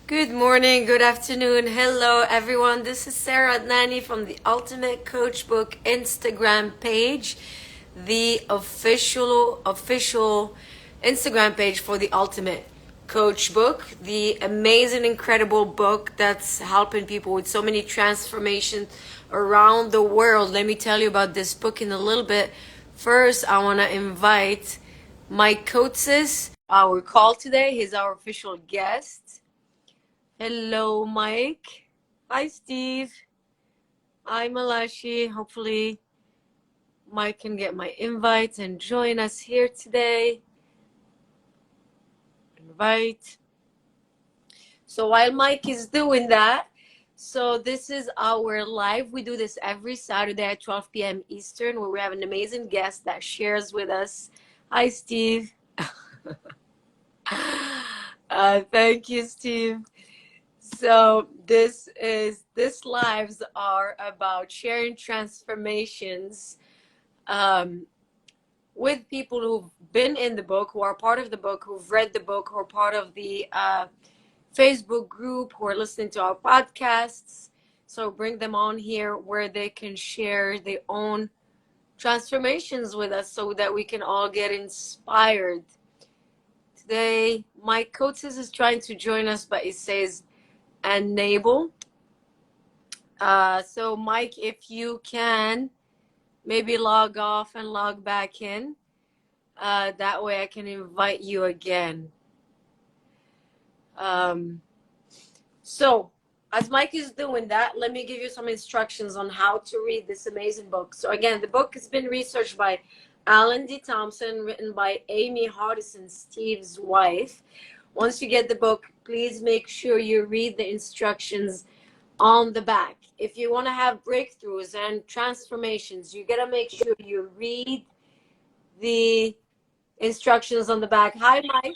Good morning, good afternoon. Hello, everyone. This is Sarra Adnani from the Ultimate Coach Book Instagram page, the official Instagram page for the Ultimate Coach Book, the amazing, incredible book that's helping people with so many transformations around the world. Let me tell you about this book in a little bit. First, I want to invite Mike Kotsis, our call today. He's our official guest. Hello, Mike. Hi, Steve. Hi, Malashi. Hopefully, Mike can get my invite and join us here today. Invite. So while Mike is doing that, so this is our live. We do this every Saturday at 12 p.m. Eastern, where we have an amazing guest that shares with us. Hi, Steve. Thank you, Steve. So this lives are about sharing transformations with people who've been in the book, who are part of the book, who've read the book, who are part of the Facebook group, who are listening to our podcasts. So bring them on here where they can share their own transformations with us so that we can all get inspired. Today, Mike Kotsis is trying to join us, but it says enable. So Mike, if you can maybe log off and log back in, that way I can invite you again. So as Mike is doing that, let me give you some instructions on how to read this amazing book. So again, the book has been researched by Alan D. Thompson, written by Amy Hardison, Steve's wife. Once you get the book, please make sure you read the instructions on the back. If you want to have breakthroughs and transformations, you got to make sure you read the instructions on the back. Hi, Mike.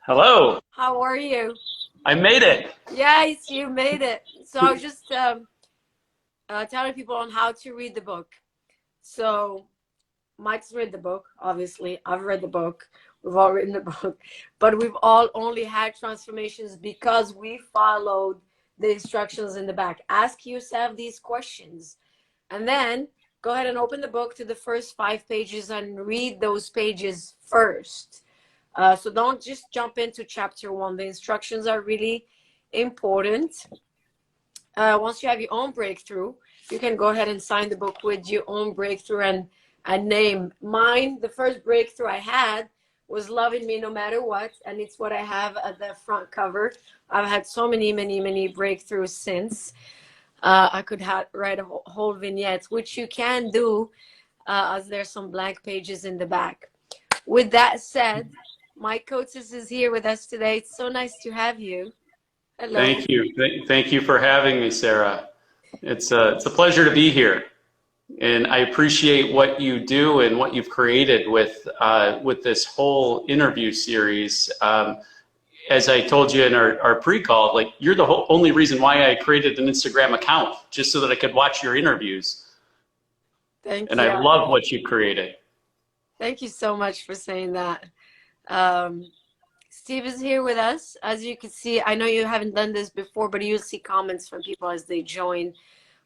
Hello. How are you? I made it. Yes, you made it. So I was just telling people on how to read the book. So Mike's read the book, obviously. I've read the book. We've all written the book. But we've all only had transformations because we followed the instructions in the back. Ask yourself these questions. And then go ahead and open the book to the first 5 pages and read those pages first. So don't just jump into chapter 1. The instructions are really important. Once you have your own breakthrough, you can go ahead and sign the book with your own breakthrough and name. Mine, the first breakthrough I had was Loving Me No Matter What, and it's what I have at the front cover. I've had so many breakthroughs since. I could write a whole vignette, which you can do, as there's some blank pages in the back. With that said, Mike Kotsis is here with us today. It's so nice to have you. Hello. Thank you. Thank you for having me, Sarah. It's a pleasure to be here. And I appreciate what you do and what you've created with this whole interview series. As I told you in our pre-call, like, you're the only reason why I created an Instagram account, just so that I could watch your interviews. Thank you. And I love what you created. Thank you so much for saying that. Steve is here with us. As you can see, I know you haven't done this before, but you'll see comments from people as they join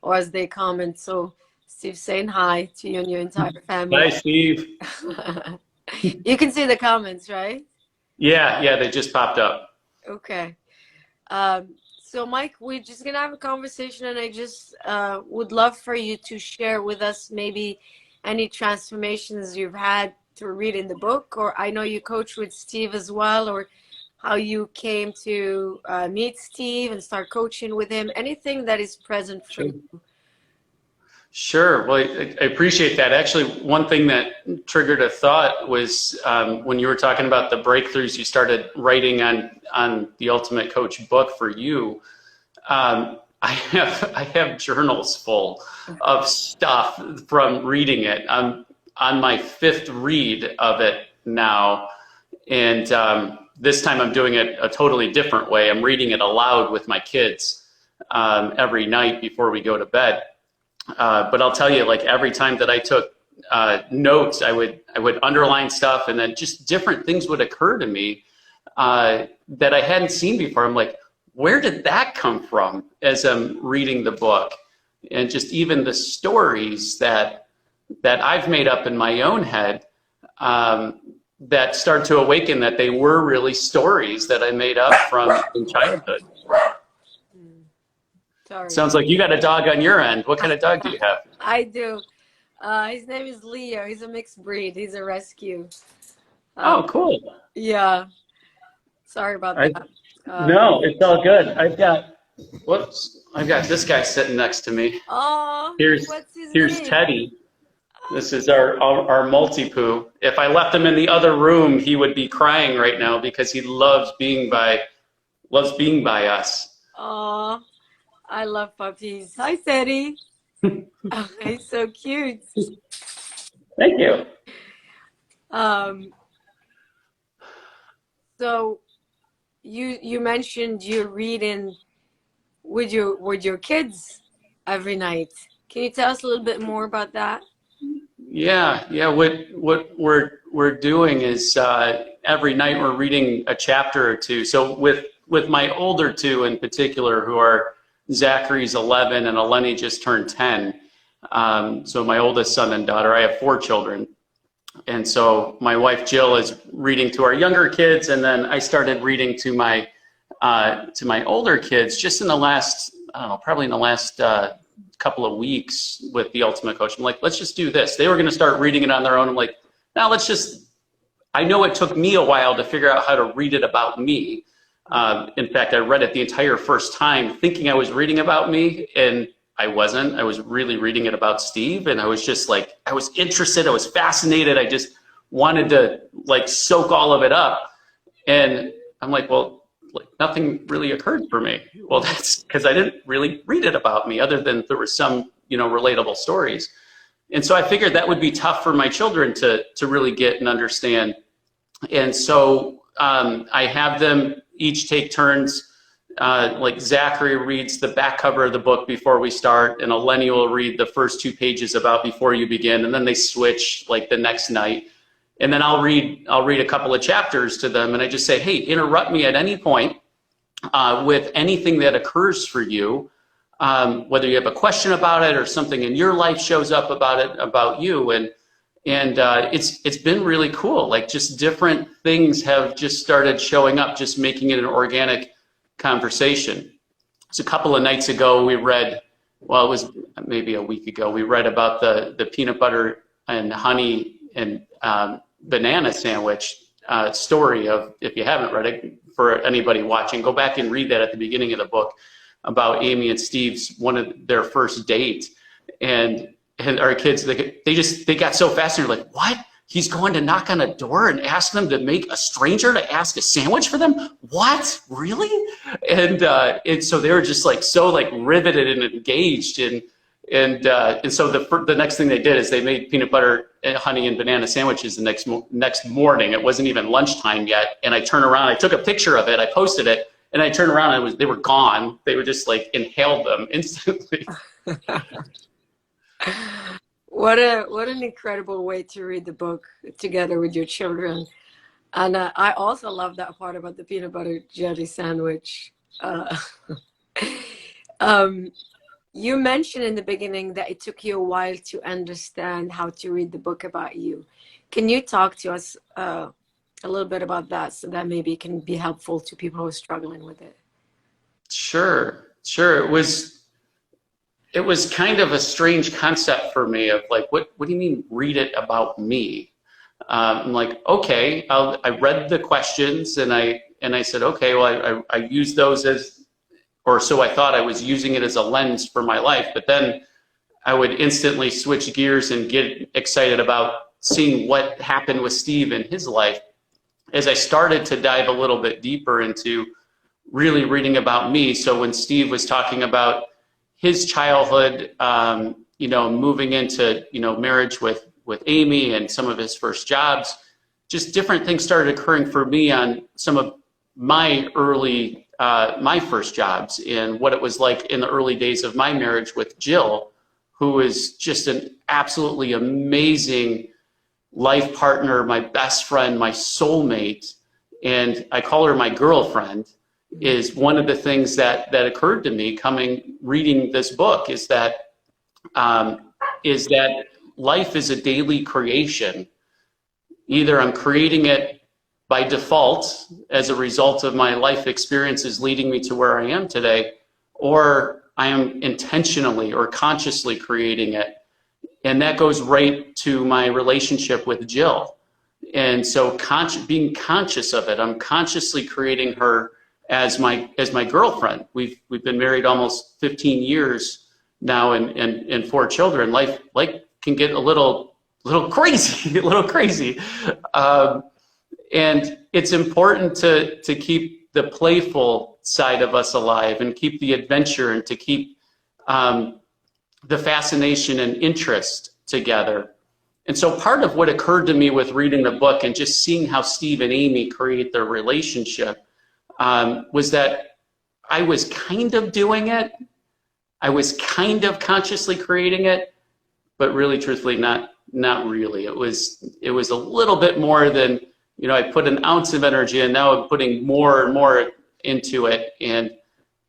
or as they comment. So Steve's saying hi to you and your entire family. Hi, Steve. You can see the comments, right? Yeah, they just popped up. Okay. So Mike, we're just gonna have a conversation, and I just would love for you to share with us maybe any transformations you've had through reading the book, or I know you coach with Steve as well, or how you came to meet Steve and start coaching with him, anything that is present for you. Sure. Well, I appreciate that. Actually, one thing that triggered a thought was when you were talking about the breakthroughs you started writing on the Ultimate Coach book for you. I have journals full of stuff from reading it. I'm on my 5th read of it now, and this time I'm doing it a totally different way. I'm reading it aloud with my kids every night before we go to bed. But I'll tell you, like, every time that I took notes, I would underline stuff, and then just different things would occur to me that I hadn't seen before. I'm like, where did that come from as I'm reading the book? And just even the stories that I've made up in my own head, that start to awaken that they were really stories that I made up from in childhood. Sorry. Sounds like you got a dog on your end. What kind of dog do you have? I do. His name is Leo. He's a mixed breed. He's a rescue. Oh, cool. Yeah. Sorry about that. No, it's all good. I've got this guy sitting next to me. Oh, Here's name? Teddy. This is our multi-poo. If I left him in the other room, he would be crying right now because he loves being by us. Oh, I love puppies. Hi, Teddy. Oh, he's so cute. Thank you. So you mentioned you're reading with your kids every night. Can you tell us a little bit more about that? Yeah. What we're doing is every night we're reading a chapter or two. So with my older two in particular, who are Zachary's 11 and Adnani just turned 10. So my oldest son and daughter, I have 4 children. And so my wife Jill is reading to our younger kids, and then I started reading to my older kids just in the last, I don't know, probably in the last couple of weeks with the Ultimate Coach. I'm like, let's just do this. They were going to start reading it on their own. I'm like, now I know it took me a while to figure out how to read it about me. In fact, I read it the entire first time thinking I was reading about me, and I wasn't. I was really reading it about Steve, and I was just like, I was interested, I was fascinated, I just wanted to like soak all of it up. And I'm like, well, like, nothing really occurred for me. Well, that's because I didn't really read it about me, other than there were some, relatable stories. And so I figured that would be tough for my children to really get and understand. And so I have them each take turns. Like Zachary reads the back cover of the book before we start, and Adnani will read the first 2 pages about before you begin, and then they switch like the next night. And then I'll read a couple of chapters to them, and I just say, hey, interrupt me at any point with anything that occurs for you, whether you have a question about it or something in your life shows up about you. And it's been really cool. Like, just different things have just started showing up, just making it an organic conversation. So a couple of nights ago, we read, well, it was maybe a week ago, we read about the peanut butter and honey and banana sandwich story of, if you haven't read it, for anybody watching, go back and read that at the beginning of the book, about Amy and Steve's, one of their first date. And our kids, they got so fascinated, like, what? He's going to knock on a door and ask them to make a stranger to ask a sandwich for them? What? Really? And so they were just like so like riveted and engaged. And so the next thing they did is they made peanut butter and honey and banana sandwiches the next morning. It wasn't even lunchtime yet. And I turned around, I took a picture of it, I posted it, and I turned around and they were gone. They were just like inhaled them instantly. What an incredible way to read the book together with your children. And I also love that part about the peanut butter jelly sandwich. You mentioned in the beginning that it took you a while to understand how to read the book about you. Can you talk to us a little bit about that, so that maybe it can be helpful to people who are struggling with it? Sure. It was kind of a strange concept for me of like, what do you mean read it about me? I'm like, okay, I read the questions and I said, okay, well, I used those or so I thought I was using it as a lens for my life, but then I would instantly switch gears and get excited about seeing what happened with Steve in his life as I started to dive a little bit deeper into really reading about me. So when Steve was talking about his childhood, moving into, marriage with Amy and some of his first jobs, just different things started occurring for me on some of my my first jobs and what it was like in the early days of my marriage with Jill, who is just an absolutely amazing life partner, my best friend, my soulmate, and I call her my girlfriend. is one of the things that occurred to me reading this book is that life is a daily creation. Either I'm creating it by default as a result of my life experiences leading me to where I am today, or I am intentionally or consciously creating it. And that goes right to my relationship with Jill. And so being conscious of it, I'm consciously creating her as my girlfriend. We've been married almost 15 years now and 4 children. Life can get a little crazy, a little crazy. And it's important to keep the playful side of us alive and keep the adventure and to keep the fascination and interest together. And so part of what occurred to me with reading the book and just seeing how Steve and Amy create their relationship was that I was kind of doing it. I was kind of consciously creating it, but really, truthfully, not really. It was a little bit more than, I put an ounce of energy and now I'm putting more and more into it. And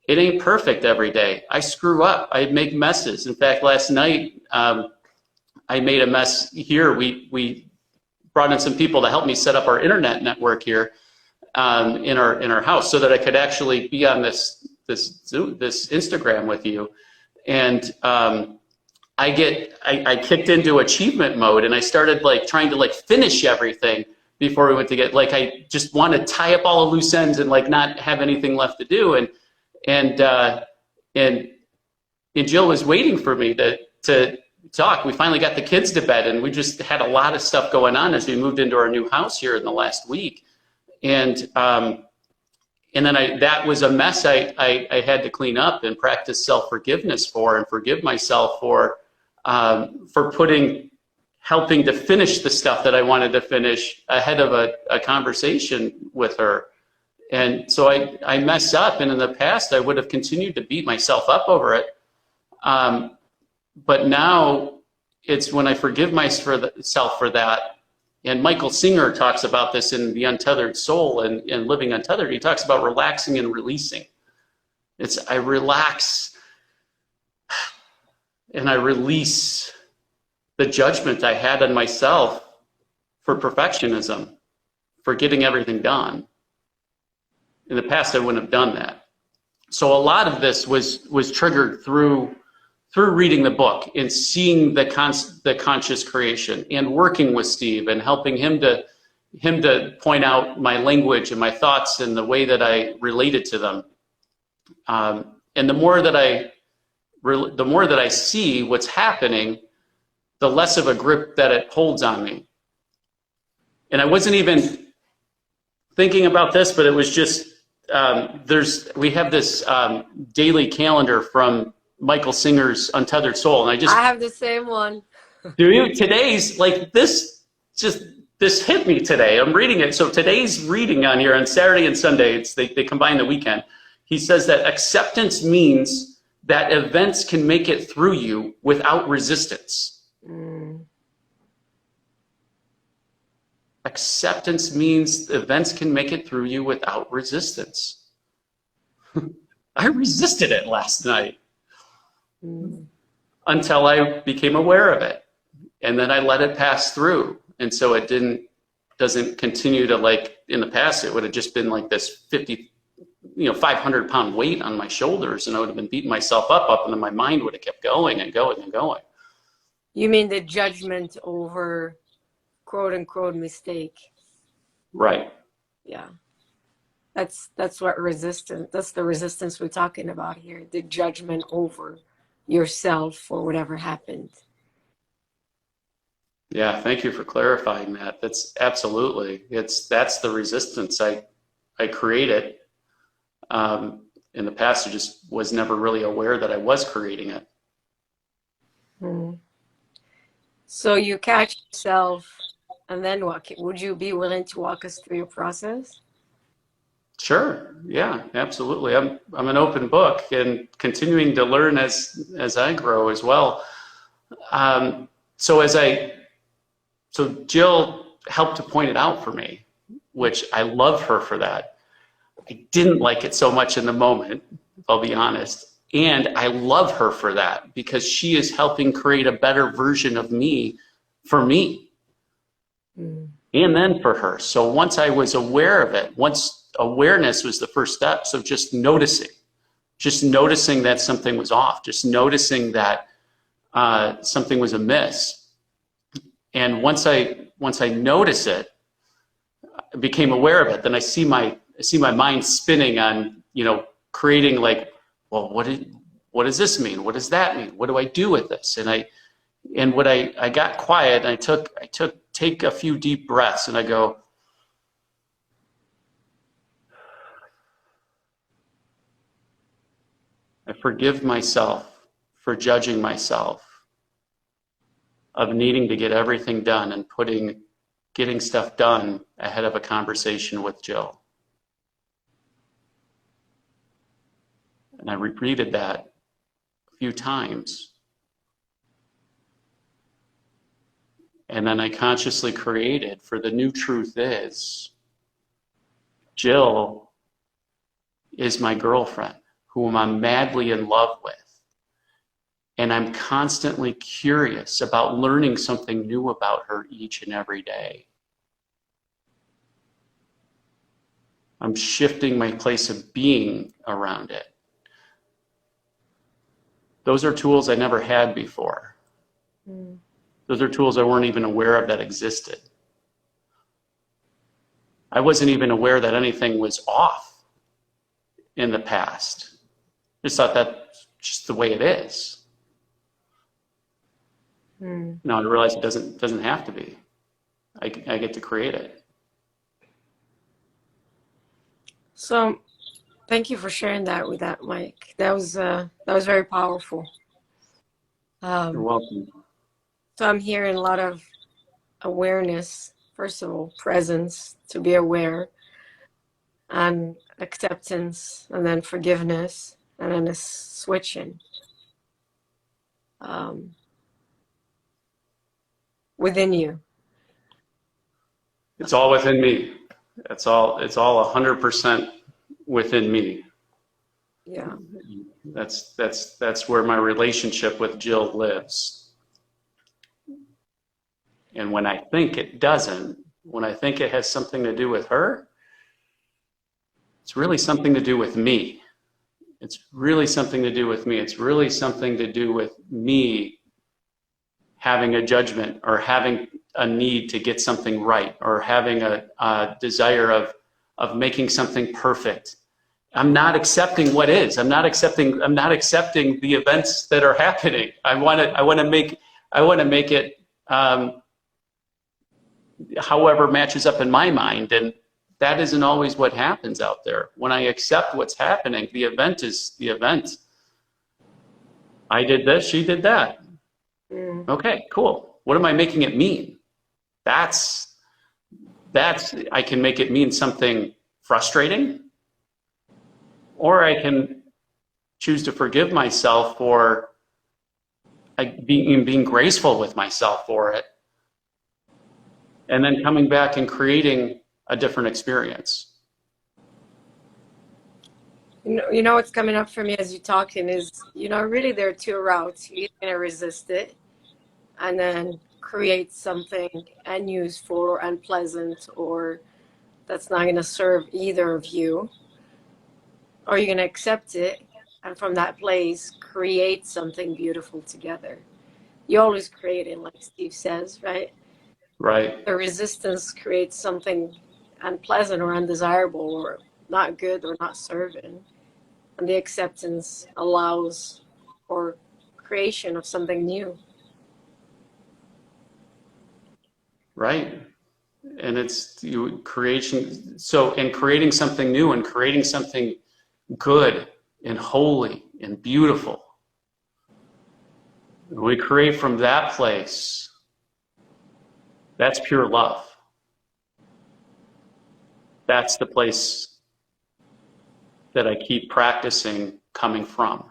it ain't perfect every day. I screw up. I make messes. In fact, last night, I made a mess here. We brought in some people to help me set up our internet network here in our house so that I could actually be on this Instagram with you. And I kicked into achievement mode and I started trying to finish everything before we went to get, I just want to tie up all the loose ends and not have anything left to do. And Jill was waiting for me to talk. We finally got the kids to bed and we just had a lot of stuff going on as we moved into our new house here in the last week. And then that was a mess I had to clean up and practice self-forgiveness for and forgive myself for helping to finish the stuff that I wanted to finish ahead of a conversation with her. And so I mess up, and in the past I would have continued to beat myself up over it. But now it's when I forgive myself for that. And Michael Singer talks about this in The Untethered Soul and Living Untethered. He talks about relaxing and releasing. I relax and I release the judgment I had on myself for perfectionism, for getting everything done. In the past, I wouldn't have done that. So a lot of this was triggered through reading the book and seeing the conscious creation and working with Steve and helping him to point out my language and my thoughts and the way that I related to them. And the more that I see what's happening, the less of a grip that it holds on me. And I wasn't even thinking about this, but it was just, we have this daily calendar from Michael Singer's Untethered Soul, and I have the same one. Do you? Today's this hit me today. I'm reading it. So today's reading on here on Saturday and Sunday, they combine the weekend. He says that acceptance means that events can make it through you without resistance. Acceptance means events can make it through you without resistance. I resisted it last night. Until I became aware of it, and then I let it pass through, and so it doesn't continue to in the past. It would have just been this 500-pound weight on my shoulders, and I would have been beating myself up, and then my mind would have kept going and going and going. You mean the judgment over quote unquote mistake? Right. Yeah. That's what resistance. That's the resistance we're talking about here. The judgment over yourself for whatever happened. Yeah, thank you for clarifying that. That's absolutely, that's the resistance I created. In the past, I just was never really aware that I was creating it. So you catch yourself, and then what? Would you be willing to walk us through your process? Sure. Yeah, absolutely. I'm an open book and continuing to learn as I grow as well. So Jill helped to point it out for me, which I love her for that. I didn't like it so much in the moment, I'll be honest. And I love her for that because she is helping create a better version of me for me and then for her. So once I was aware of it, once awareness was the first step, so just noticing that something was off, just noticing that something was amiss. And once I notice it, I became aware of it, then I see my mind spinning on, creating like, well, what does this mean? What does that mean? What do I do with this? And I got quiet and I take a few deep breaths and I go, I forgive myself for judging myself of needing to get everything done and getting stuff done ahead of a conversation with Jill. And I repeated that a few times. And then I consciously created, for the new truth is, Jill is my girlfriend, whom I'm madly in love with. And I'm constantly curious about learning something new about her each and every day. I'm shifting my place of being around it. Those are tools I never had before. Those are tools I weren't even aware of that existed. I wasn't even aware that anything was off in the past. Just thought that's just the way it is. Now I realize it doesn't have to be. I get to create it. So thank you for sharing that with that, Mike. That was very powerful. You're welcome. So I'm hearing a lot of awareness, first of all, presence, to be aware, and acceptance, and then forgiveness, and then a switching within you. It's all within me. It's all 100% within me. Yeah. That's where my relationship with Jill lives. And when I think it doesn't, when I think it has something to do with her, it's really something to do with me. It's really something to do with me. It's really something to do with me having a judgment or having a need to get something right or having a desire of making something perfect. I'm not accepting what is. I'm not accepting the events that are happening. I want to make it however matches up in my mind, and that isn't always what happens out there. When I accept what's happening, the event is the event. I did this, she did that. Okay, cool. What am I making it mean? That's I can make it mean something frustrating, or I can choose to forgive myself for being graceful with myself for it, and then coming back and creating a different experience. You know what's coming up for me as you're talking is, really there are two routes. You're either going to resist it and then create something unuseful or unpleasant or that's not going to serve either of you, or you're going to accept it and from that place create something beautiful together. You always create it, like Steve says, right? Right. The resistance creates something unpleasant or undesirable or not good or not serving. And the acceptance allows for creation of something new. Right. And it's creation. So in creating something new and creating something good and holy and beautiful, we create from that place. That's pure love. That's the place that I keep practicing coming from.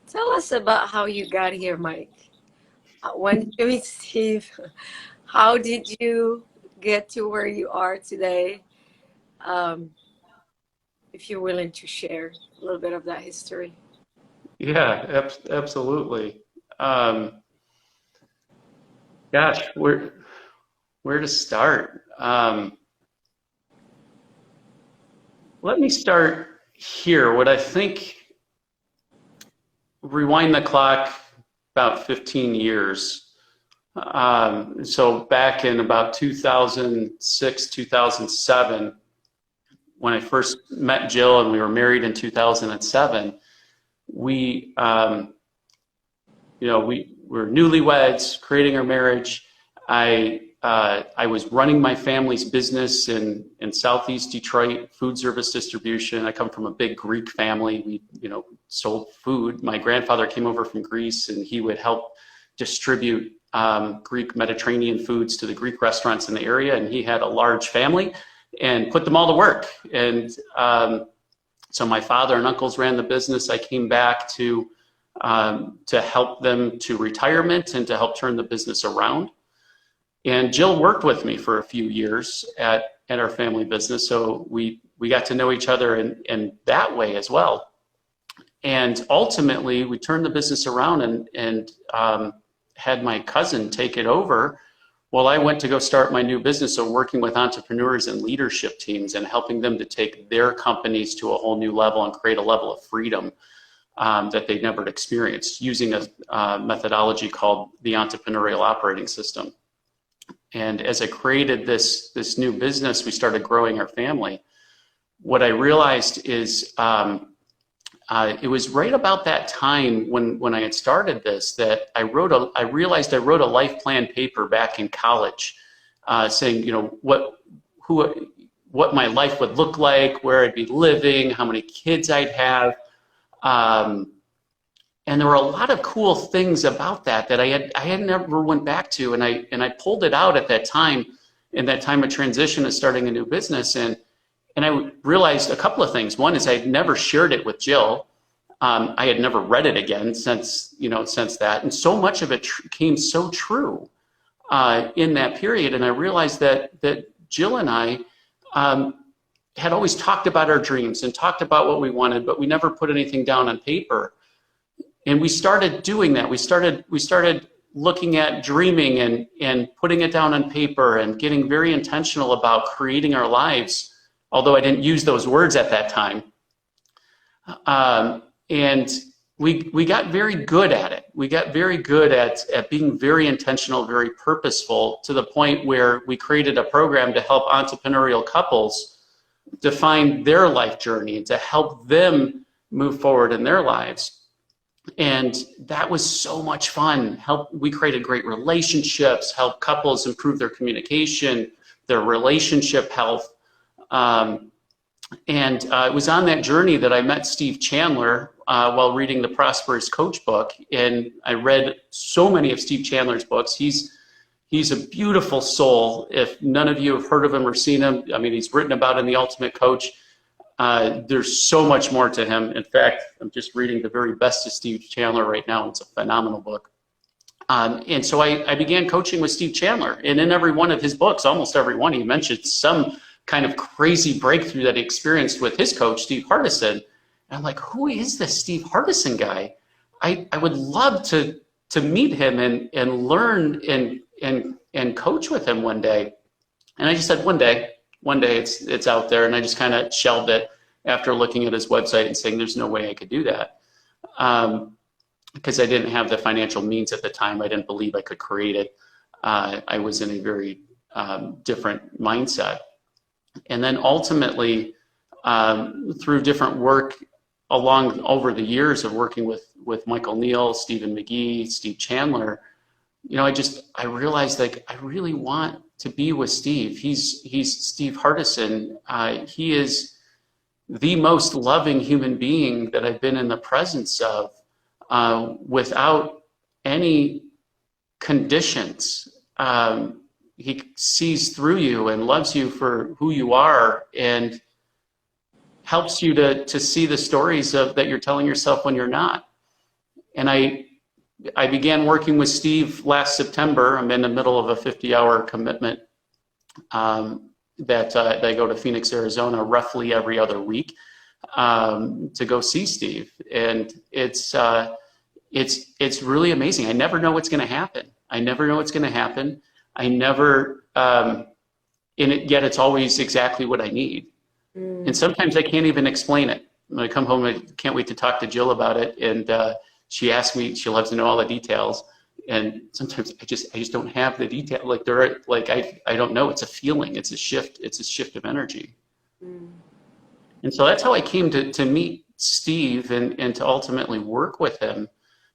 Tell us about how you got here, Mike. When did you meet Steve? How did you get to where you are today. If you're willing to share a little bit of that history. Yeah, absolutely. Gosh, where to start? Let me start here. What I think, rewind the clock about 15 years. So back in about 2006, 2007, when I first met Jill and we were married in 2007, we, we were newlyweds, creating our marriage. I was running my family's business in Southeast Detroit, food service distribution. I come from a big Greek family. We, sold food. My grandfather came over from Greece, and he would help distribute Greek Mediterranean foods to the Greek restaurants in the area. And he had a large family and put them all to work. And so my father and uncles ran the business. I came back to help them to retirement and to help turn the business around. And Jill worked with me for a few years at our family business, so we got to know each other in that way as well. And ultimately, we turned the business around and had my cousin take it over while I went to go start my new business, so working with entrepreneurs and leadership teams and helping them to take their companies to a whole new level and create a level of freedom that they'd never experienced, using a methodology called the entrepreneurial operating system. And as I created this new business, we started growing our family. What I realized is it was right about that time when I had started this that I realized I wrote a life plan paper back in college, saying what my life would look like, where I'd be living, how many kids I'd have. And there were a lot of cool things about that I had never went back to, and I pulled it out at that time, in that time of transition of starting a new business, and I realized a couple of things. One is I had never shared it with Jill. I had never read it again since that, and so much of it came so true in that period. And I realized that Jill and I had always talked about our dreams and talked about what we wanted, but we never put anything down on paper. And we started doing that. We started looking at dreaming and putting it down on paper and getting very intentional about creating our lives, although I didn't use those words at that time. And we got very good at it. We got very good at being very intentional, very purposeful, to the point where we created a program to help entrepreneurial couples define their life journey and to help them move forward in their lives. And that was so much fun. We created great relationships, helped couples improve their communication, their relationship health. And it was on that journey that I met Steve Chandler while reading the Prosperous Coach book. And I read so many of Steve Chandler's books. He's a beautiful soul. If none of you have heard of him or seen him, I mean, he's written about in The Ultimate Coach. There's so much more to him. In fact, I'm just reading The Very Best of Steve Chandler right now. It's a phenomenal book. And so I began coaching with Steve Chandler. And in every one of his books, almost every one, he mentioned some kind of crazy breakthrough that he experienced with his coach, Steve Hardison. And I'm like, who is this Steve Hardison guy? I would love to meet him and learn and coach with him one day. And I just said, one day it's out there. And I just kind of shelved it after looking at his website and saying, there's no way I could do that. Because I didn't have the financial means at the time. I didn't believe I could create it. I was in a very different mindset. And then ultimately, through different work over the years of working with Michael Neal, Stephen McGee, Steve Chandler, I realized, like, I really want to be with Steve. He's Steve Hardison. He is the most loving human being that I've been in the presence of, without any conditions. He sees through you and loves you for who you are and helps you to see the stories that you're telling yourself when you're not. And I began working with Steve last September. I'm in the middle of a 50-hour commitment that I go to Phoenix, Arizona roughly every other week to go see Steve. And it's really amazing. I never know what's going to happen. I never know what's going to happen. I never, yet it's always exactly what I need. And sometimes I can't even explain it. When I come home, I can't wait to talk to Jill about it. And she asks me, she loves to know all the details. And sometimes I just don't have the detail. I don't know. It's a feeling. It's a shift. It's a shift of energy. And so that's how I came to meet Steve and to ultimately work with him.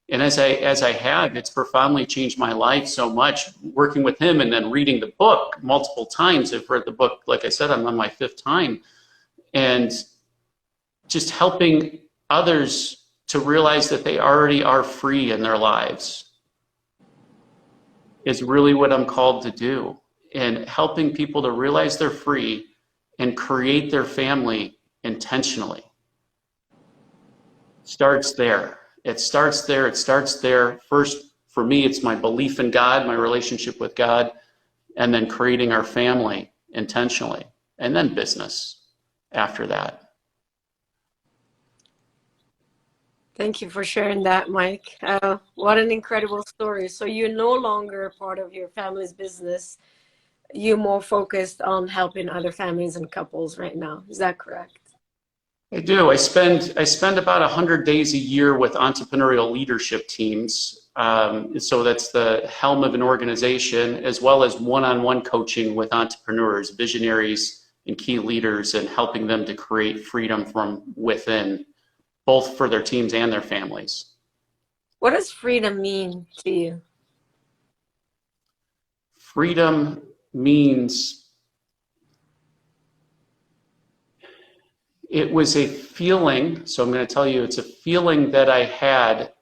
And as I have, it's profoundly changed my life so much, working with him and then reading the book multiple times. I've read the book, like I said, I'm on my 5th time. And just helping others to realize that they already are free in their lives is really what I'm called to do. And helping people to realize they're free and create their family intentionally starts there. It starts there. It starts there. First, for me, it's my belief in God, my relationship with God, and then creating our family intentionally, and then business after that. Thank you for sharing that, Mike. What an incredible story. So you're no longer a part of your family's business. You're more focused on helping other families and couples right now. Is that correct? I do. I spend about 100 days a year with entrepreneurial leadership teams. So that's the helm of an organization, as well as one-on-one coaching with entrepreneurs, visionaries, and key leaders, and helping them to create freedom from within, both for their teams and their families. What does freedom mean to you? Freedom means it was a feeling, so I'm going to tell you, it's a feeling that I had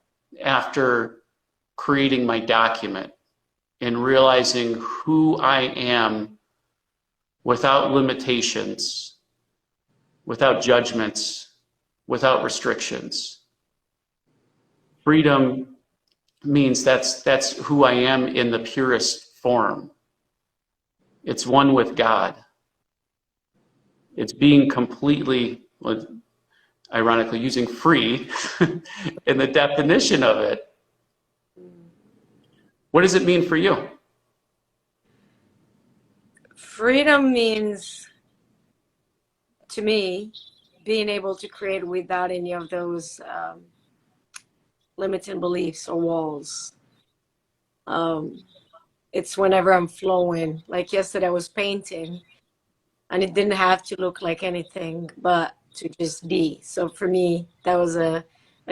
after creating my document and realizing who I am without limitations, without judgments, without restrictions. Freedom means that's who I am in the purest form. It's one with God. It's being completely, ironically, using free in the definition of it. What does it mean for you? Freedom means, to me, being able to create without any of those limiting beliefs or walls. It's whenever I'm flowing. Like yesterday, I was painting, and it didn't have to look like anything, but to just be. So for me, that was a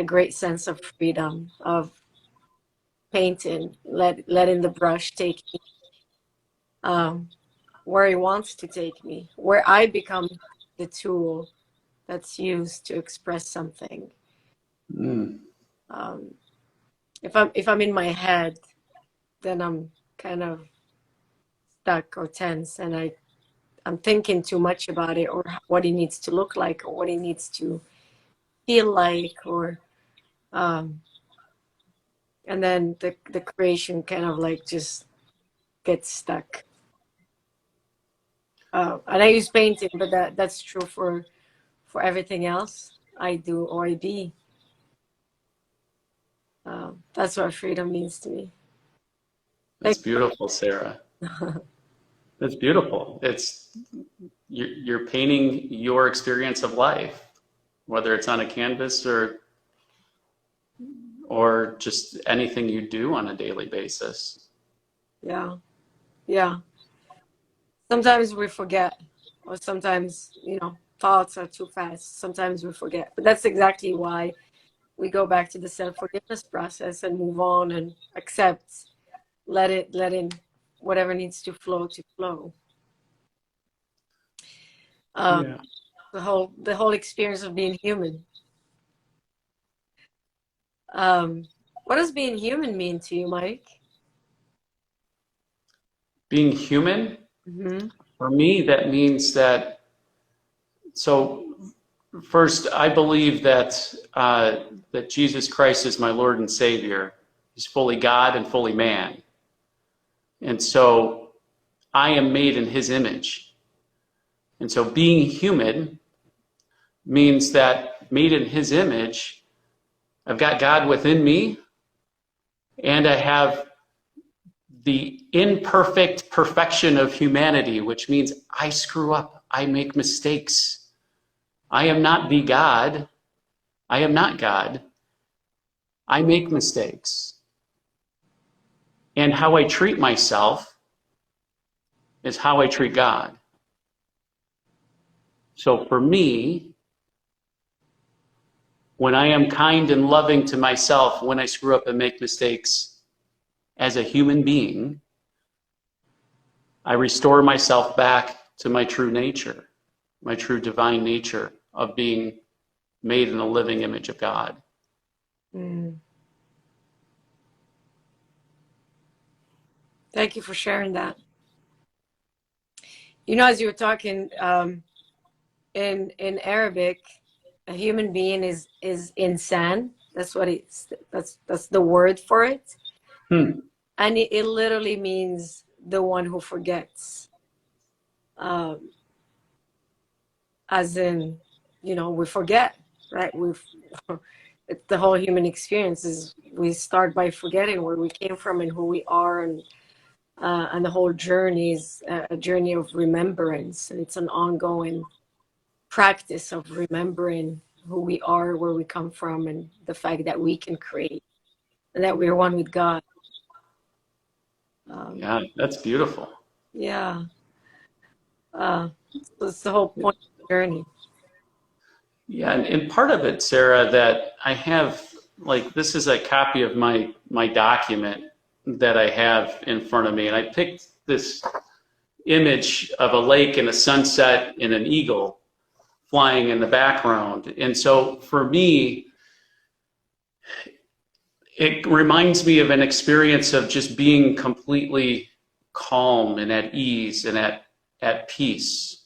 great sense of freedom, of painting, letting the brush take me where it wants to take me, where I become the tool that's used to express something. If I'm in my head, then I'm kind of stuck or tense, and I'm thinking too much about it, or what it needs to look like, or what it needs to feel like, or and then the creation kind of like just gets stuck. And I use painting, but that's true for everything else I do or I be. That's what freedom means to me. That's beautiful, Sarah. That's beautiful. You're painting your experience of life, whether it's on a canvas or just anything you do on a daily basis. Yeah. Sometimes we forget, or sometimes, thoughts are too fast. Sometimes we forget, but that's exactly why we go back to the self-forgiveness process and move on and accept, let in whatever needs to flow. The whole experience of being human. What does being human mean to you, Mike? Being human? Mm-hmm. For me, that means that, so first, I believe that that Jesus Christ is my Lord and Savior. He's fully God and fully man. And so I am made in his image. And so being human means that made in his image, I've got God within me, and I have the imperfect perfection of humanity, which means I screw up, I make mistakes. I am not the God. I am not God. I make mistakes. And how I treat myself is how I treat God. So for me, when I am kind and loving to myself, when I screw up and make mistakes as a human being, I restore myself back to my true nature, my true divine nature of being made in the living image of God. Mm. Thank you for sharing that. You know, as you were talking, in Arabic, a human being is insan. That's what it's. That's the word for it, Hmm. and it literally means the one who forgets. As in, you know, we forget, right? The whole human experience is we start by forgetting where we came from and who we are, and the whole journey is a journey of remembrance, and it's an ongoing practice of remembering who we are, where we come from, and the fact that we can create and that we're one with God. Yeah, that's beautiful. Yeah, that's the whole point of the journey. Yeah, and part of it, Sarah, that I have, like, this is a copy of my document that I have in front of me, and I picked this image of a lake and a sunset and an eagle flying in the background. And so for me, it reminds me of an experience of just being completely calm and at ease and at peace.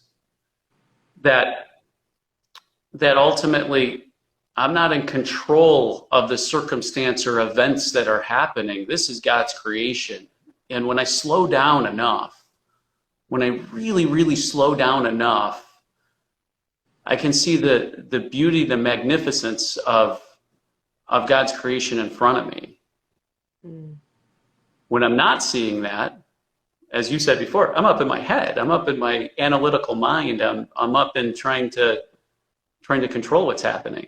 That ultimately I'm not in control of the circumstance or events that are happening. This is God's creation. And when I slow down enough, when I really, really slow down enough, I can see the beauty, the magnificence of God's creation in front of me. Mm. When I'm not seeing that, as you said before, I'm up in my head. I'm up in my analytical mind. I'm up in trying to control what's happening.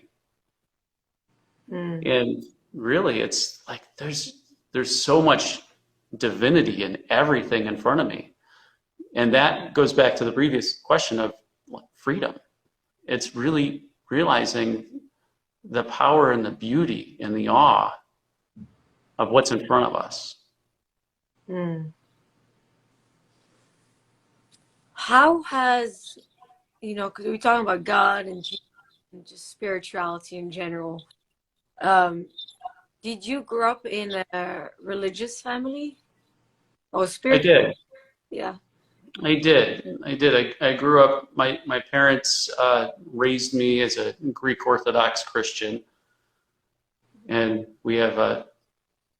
Mm. And really, it's like there's so much divinity in everything in front of me. And that goes back to the previous question of freedom. It's really realizing the power and the beauty and the awe of what's in front of us. Mm. How has, you know, because we're talking about God and Jesus and just spirituality in general. Um, did you grow up in a religious family or I spiritual? did. Yeah. I did. I grew up, my parents raised me as a Greek Orthodox Christian, and we have a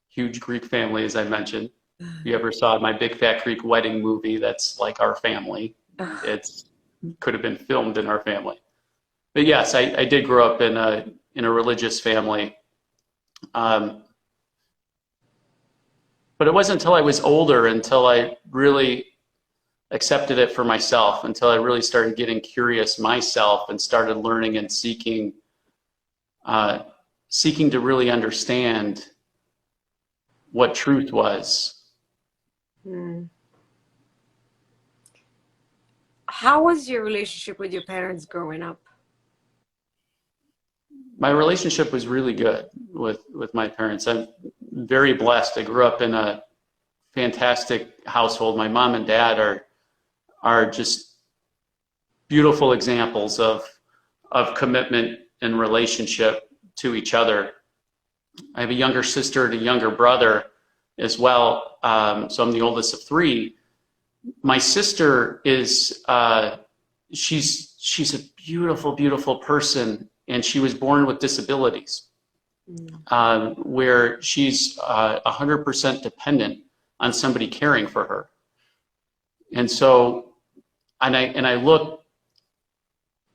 huge Greek family, as I mentioned. If you ever saw my Big Fat Greek Wedding movie, that's like our family. It's could have been filmed in our family. But yes, I did grow up in a religious family. But it wasn't until I was older, until I really accepted it for myself, until I really started getting curious myself and started learning and seeking to really understand what truth was. Mm. How was your relationship with your parents growing up? My relationship was really good with my parents. I'm very blessed. I grew up in a fantastic household. My mom and dad are just beautiful examples of commitment and relationship to each other. I have a younger sister and a younger brother as well. So I'm the oldest of three. My sister is she's a beautiful, beautiful person, and she was born with disabilities, where she's 100% dependent on somebody caring for her. And so, and I look,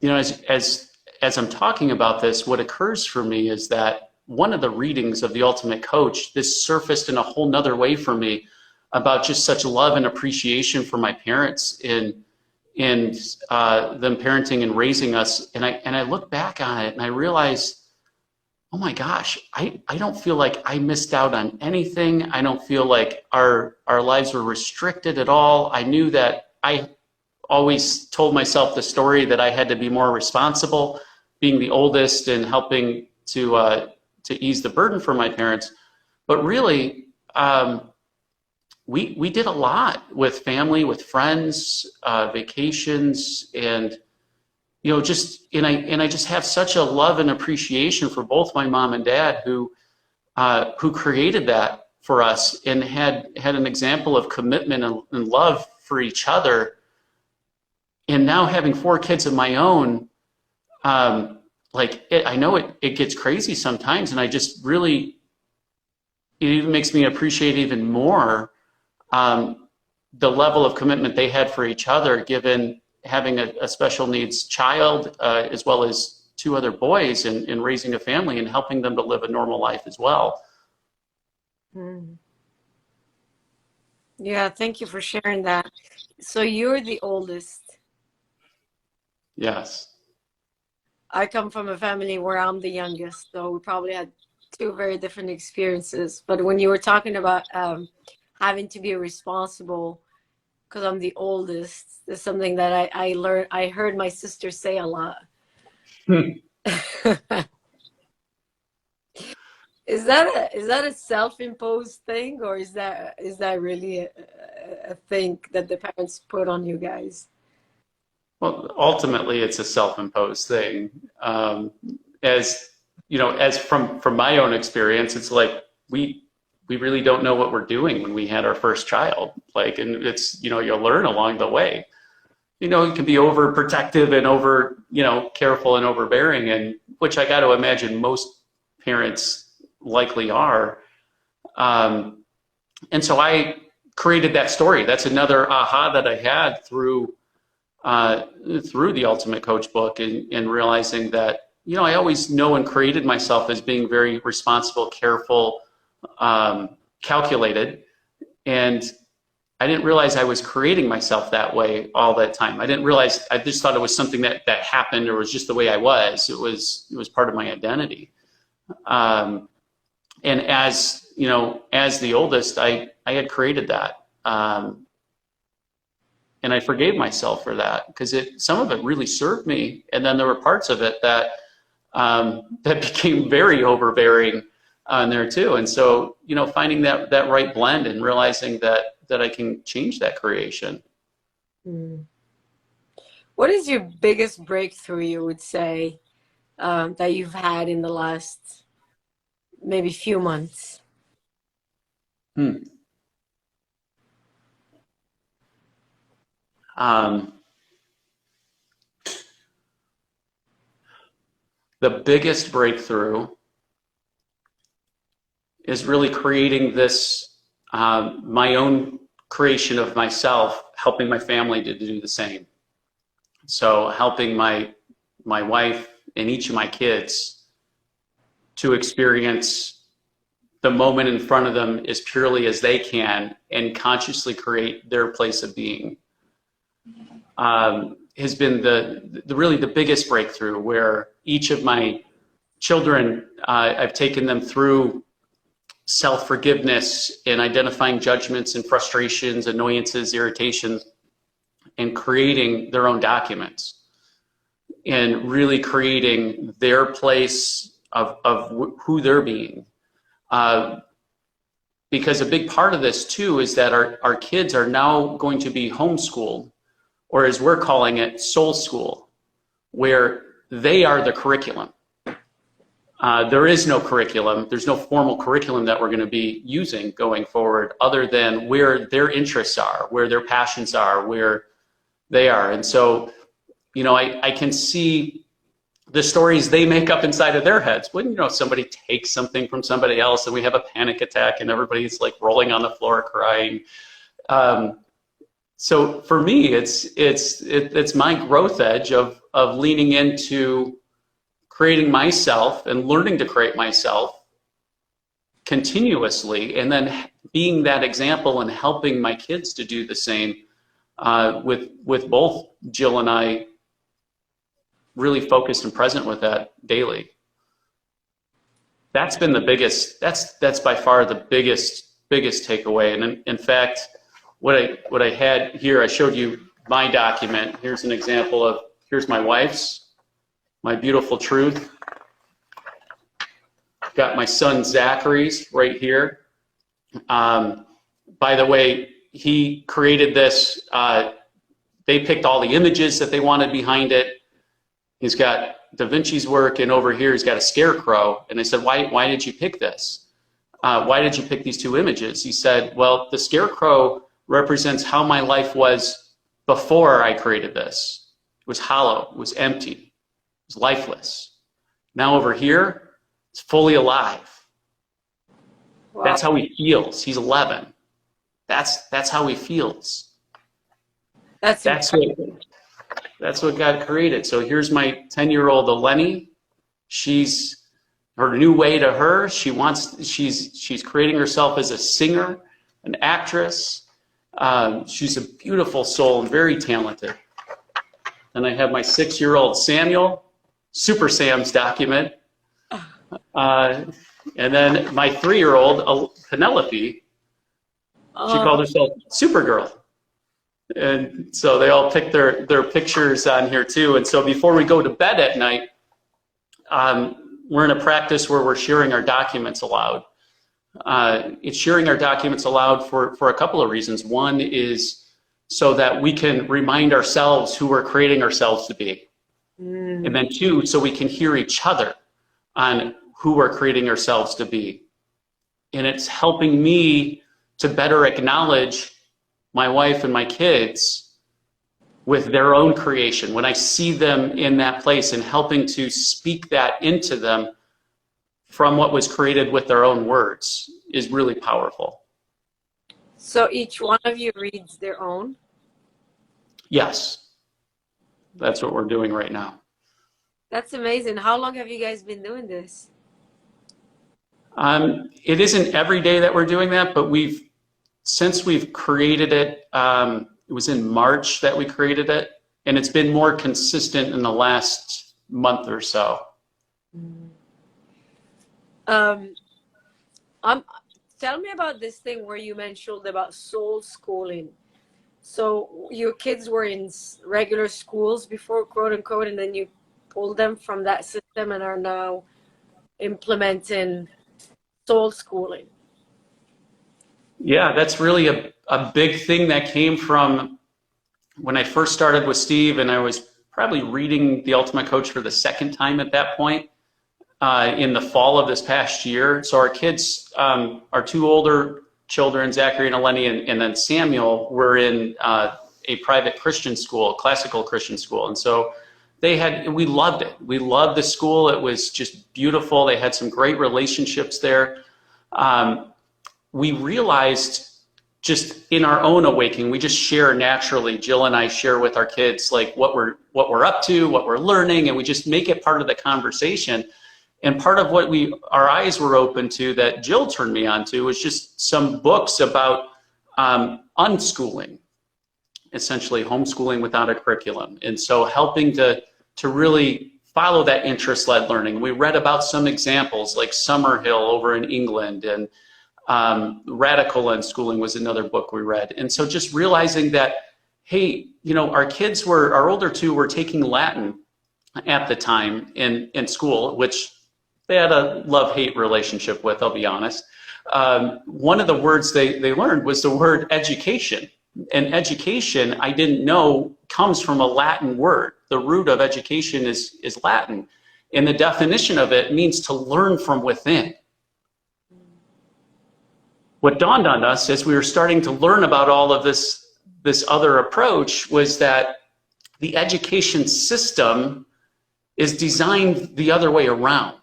you know, as I'm talking about this, what occurs for me is that one of the readings of The Ultimate Coach, this surfaced in a whole nother way for me about just such love and appreciation for my parents in them parenting and raising us. And I look back on it and I realize, oh my gosh, I don't feel like I missed out on anything. I don't feel like our lives were restricted at all. I knew that I always told myself the story that I had to be more responsible, being the oldest and helping to ease the burden for my parents. But really, we did a lot with family, with friends, vacations, and you know, and I just have such a love and appreciation for both my mom and dad who created that for us and had an example of commitment and love for each other. And now having 4 kids of my own, I know it gets crazy sometimes, and I just really, it even makes me appreciate even more the level of commitment they had for each other, given having a special needs child, as well as 2 other boys, and raising a family and helping them to live a normal life as well. Yeah, thank you for sharing that. So you're the oldest. Yes. I come from a family where I'm the youngest, so we probably had 2 very different experiences. But when you were talking about having to be responsible because I'm the oldest, is something that I learned. I heard my sister say a lot. Is that a self-imposed thing, or is that really a thing that the parents put on you guys? Well, ultimately, it's a self-imposed thing. As you know, as from my own experience, it's like we really don't know what we're doing when we had our first child. Like, and it's, you know, you'll learn along the way. You know, it can be overprotective and careful and overbearing, and which I got to imagine most parents likely are. And so I created that story. That's another aha that I had through the Ultimate Coach book, and realizing that, you know, I always know and created myself as being very responsible, careful, calculated, and I didn't realize I was creating myself that way all that time. I didn't realize, I just thought it was something that happened, or was just the way I was. It was part of my identity. And as, you know, as the oldest, I had created that. And I forgave myself for that, because some of it really served me. And then there were parts of it that became very overbearing on there too. And so, you know, finding that right blend and realizing that I can change that creation. What is your biggest breakthrough, you would say, that you've had in the last maybe few months? The biggest breakthrough is really creating this, my own creation of myself, helping my family to do the same. So helping my wife and each of my kids to experience the moment in front of them as purely as they can, and consciously create their place of being, has been really the biggest breakthrough, where each of my children, I've taken them through self-forgiveness and identifying judgments and frustrations, annoyances, irritations, and creating their own documents, and really creating their place of who they're being. Because a big part of this too is that our kids are now going to be homeschooled, or as we're calling it, soul school, where they are the curriculum. There is no curriculum. There's no formal curriculum that we're going to be using going forward, other than where their interests are, where their passions are, where they are. And so, you know, I can see the stories they make up inside of their heads. When, you know, somebody takes something from somebody else and we have a panic attack and everybody's like rolling on the floor crying. So for me, it's my growth edge of leaning into creating myself and learning to create myself continuously, and then being that example and helping my kids to do the same. With both Jill and I really focused and present with that daily. That's been the biggest. That's by far the biggest takeaway. And in fact, what I had here, I showed you my document. Here's an example of, here's my wife's, my beautiful truth. Got my son Zachary's right here. By the way, he created this. They picked all the images that they wanted behind it. He's got Da Vinci's work, and over here he's got a scarecrow. And they said, why did you pick this? Why did you pick these two images? He said, well, the scarecrow represents how my life was before I created this. It was hollow, it was empty, it was lifeless. Now over here, it's fully alive. Wow. That's how he feels. He's 11. That's how he feels. That's what God created. So here's my 10-year-old Adnani. She's her new way to her. She's creating herself as a singer, an actress. She's a beautiful soul and very talented. And I have my 6-year-old Samuel, Super Sam's document. And then my 3-year-old Penelope, she called herself Supergirl. And so they all picked their pictures on here too. And so before we go to bed at night, we're in a practice where we're sharing our documents aloud. It's sharing our documents aloud for a couple of reasons. One is so that we can remind ourselves who we're creating ourselves to be. And then two, so we can hear each other on who we're creating ourselves to be. And it's helping me to better acknowledge my wife and my kids with their own creation. When I see them in that place, and helping to speak that into them from what was created with their own words is really powerful. So each one of you reads their own? Yes. That's what we're doing right now. That's amazing. How long have you guys been doing this? It isn't every day that we're doing that, but since we've created it, it was in March that we created it, and it's been more consistent in the last month or so. Tell me about this thing where you mentioned about soul schooling. So your kids were in regular schools before, quote unquote, and then you pulled them from that system and are now implementing soul schooling. Yeah, that's really a big thing that came from when I first started with Steve, and I was probably reading The Ultimate Coach for the second time at that point in the fall of this past year. So our kids, our two older children, Zachary and Adnani, and then Samuel, were in a private Christian school, classical Christian school. And so we loved it. We loved the school. It was just beautiful. They had some great relationships there. We realized just in our own awakening, we just share naturally. Jill and I share with our kids like what we're up to, what we're learning, and we just make it part of the conversation. And part of what our eyes were open to that Jill turned me on to was just some books about unschooling, essentially homeschooling without a curriculum. And so helping to really follow that interest-led learning. We read about some examples like Summerhill over in England, and Radical Unschooling was another book we read. And so just realizing that, hey, our older two were taking Latin at the time in school, which they had a love-hate relationship with, I'll be honest. One of the words they learned was the word education. And education, I didn't know, comes from a Latin word. The root of education is Latin. And the definition of it means to learn from within. What dawned on us as we were starting to learn about all of this other approach was that the education system is designed the other way around,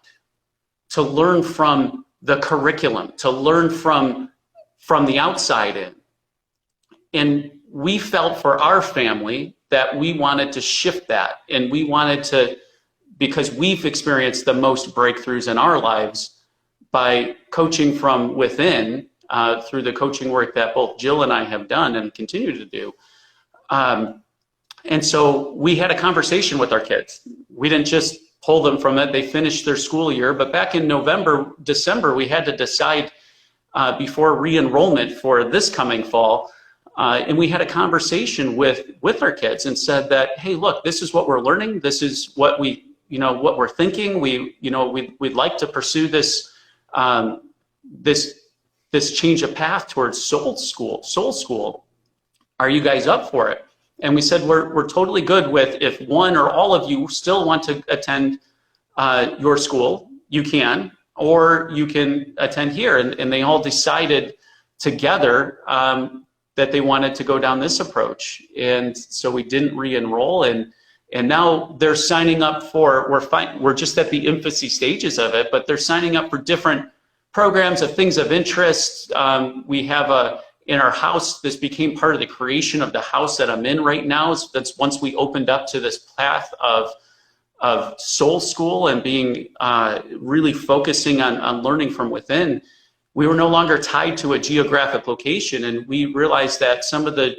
to learn from the curriculum, to learn from the outside in. And we felt for our family that we wanted to shift that, and we wanted to, because we've experienced the most breakthroughs in our lives by coaching from within, through the coaching work that both Jill and I have done and continue to do. And so we had a conversation with our kids. We didn't just pull them from it. They finished their school year, but back in November, December, we had to decide before re-enrollment for this coming fall. And we had a conversation with our kids and said that, hey, look, this is what we're learning. This is what what we're thinking. We'd like to pursue this, this change of path towards soul school. Are you guys up for it? And we said, we're totally good with, if one or all of you still want to attend your school, you can, or you can attend here. And they all decided together that they wanted to go down this approach. And so we didn't re-enroll, and now they're signing up for, we're just at the infancy stages of it, but they're signing up for different programs of things of interest. We have in our house, this became part of the creation of the house that I'm in right now. That's once we opened up to this path of soul school and being really focusing on learning from within, we were no longer tied to a geographic location. And we realized that some of the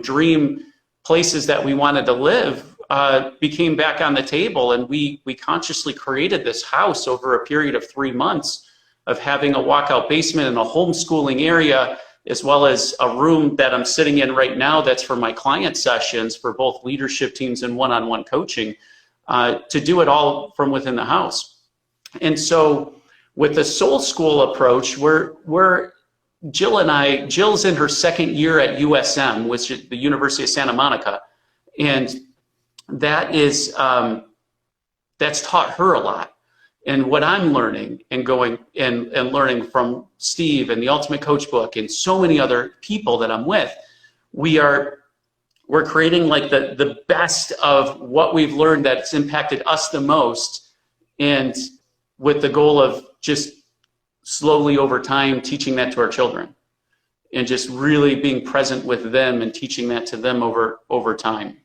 dream places that we wanted to live became back on the table. And we consciously created this house over a period of 3 months of having a walkout basement and a homeschooling area, as well as a room that I'm sitting in right now that's for my client sessions for both leadership teams and one-on-one coaching, to do it all from within the house. And so with the soul school approach, Jill's in her second year at USM, which is the University of Santa Monica, and that is, that's taught her a lot. And what I'm learning and going and learning from Steve and the Ultimate Coach book and so many other people that I'm with, we're creating like the best of what we've learned that's impacted us the most, and with the goal of just slowly over time teaching that to our children and just really being present with them and teaching that to them over time.